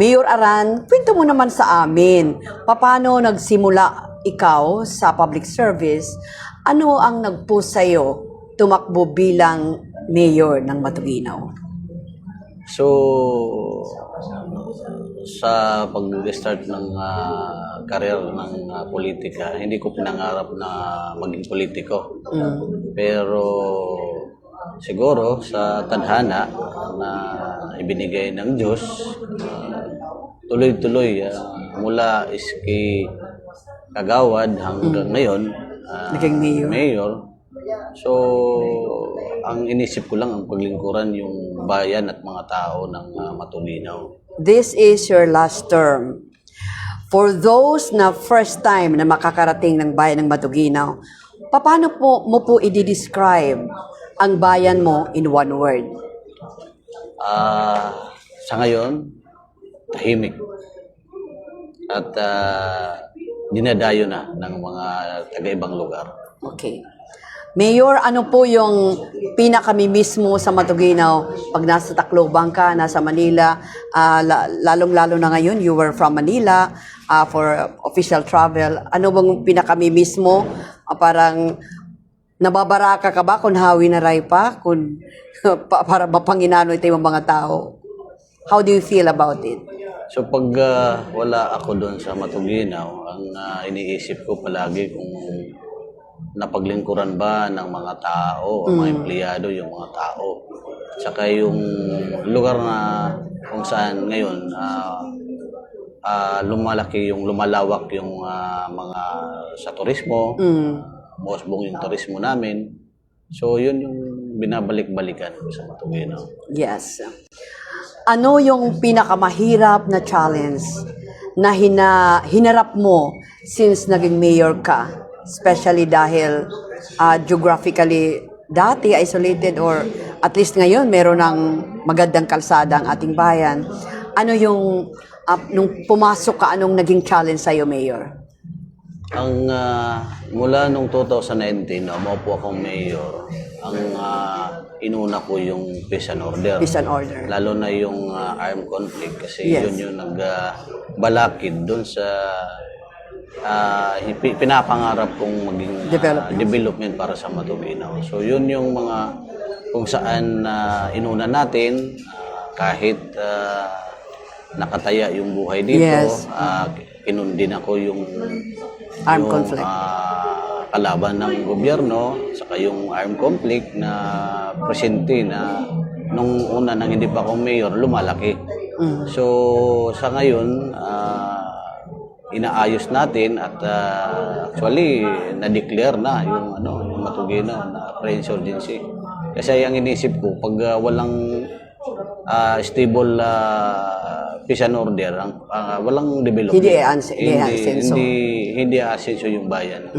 Mayor Aran, kwento mo naman sa amin, paano nagsimula ikaw sa public service? Ano ang nag-push sa'yo tumakbo bilang mayor ng Matuguinaw? So, sa pag-start ng career ng politika, hindi ko pinangarap na maging politiko. Pero siguro sa tadhana na ibinigay ng Diyos, tuloy-tuloy mula iski kagawad hanggang ngayon, Naging mayor. So, ang inisip ko lang ang paglingkuran yung bayan at mga tao ng Matuguinaw. This is your last term. For those na first time na makakarating ng bayan ng Matuguinaw, paano mo po i-describe ang bayan mo in one word? Sa ngayon, tahimik. At dinadayo na ng mga taga-ibang lugar. Okay. Mayor, ano po yung pinakamimiss mo sa Matuguinaw pag nasa Tacloban ka, nasa Manila, lalong-lalo na ngayon, you were from Manila for official travel. Ano bang pinakamimiss mo? Parang nababaraka ka ba kung hawi na ray pa? Kung, para mapanginano ito yung mga tao? How do you feel about it? So pag wala ako doon sa Matuguinaw, ang iniisip ko palagi kung napaglingkuran ba ng mga tao o mga empleyado yung mga tao. Saka yung lugar na kung saan ngayon lumalawak yung mga sa turismo, musbong yung turismo namin. So yun yung binabalik-balikan sa Matuguinaw. Yes. Ano yung pinakamahirap na challenge na hinarap mo since naging mayor ka? Especially dahil geographically dati isolated or at least ngayon meron ng magandang kalsada ang ating bayan. Ano yung nung pumasok ka, anong naging challenge sa'yo, Mayor? Ang mula nung 2019 na maupo akong mayor, ang inuna ko yung peace and order. Peace and order. Lalo na yung armed conflict kasi Yes. yun yung nagbalakid doon sa pinapangarap kong maging development para sa Matuguinaw. So yun yung mga kung saan inuna natin kahit nakataya yung buhay dito. Yes. Kinundin ako yung Armed conflict. Kalaban ng gobyerno, saka yung armed conflict na presente na nung una nang hindi pa ako mayor, lumalaki. So sa ngayon, inaayos natin at actually na-declare na yung Matuguinaw na pre-insurgency. Kasi ang inisip ko, pag walang stable peace and order, walang development. Hindi aasenso. Hindi aasenso yung bayan.